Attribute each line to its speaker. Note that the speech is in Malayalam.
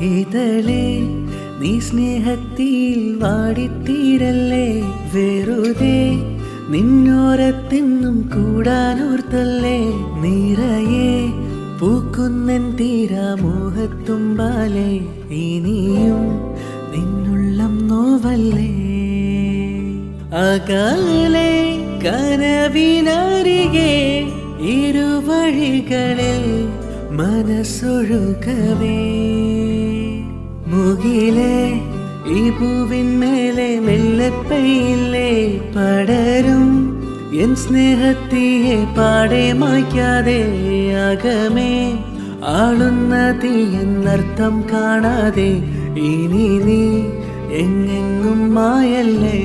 Speaker 1: ഇതളേ നീ സ്നേഹത്തിൽ വാടിത്തീരല്ലേ, വെറുതെ നിന്നോരത്തെന്നും കൂടാനോർത്തല്ലേ. നിറയെ പൂക്കുന്നൻ തീരാമോഹത്തുമ്പാലേ, ഇനിയും നിന്നുള്ളം നോവല്ലേ. അകലെ കനവിനരികെ ഇരുവഴികളിൽ മനസ്സൊഴുകവേ, മുകിലെ ഈ പൂവിന്മേലെ മെല്ലെ പെയ്യില്ലേ പടരും എൻ സ്നേഹത്തിയെ പാടെ മായ്ക്കാതെ. അകമേ ആളുന്ന തീ എന്നർത്ഥം കാണാതെ, ഇനി നീ എങ്ങെങ്ങും മായല്ലേ.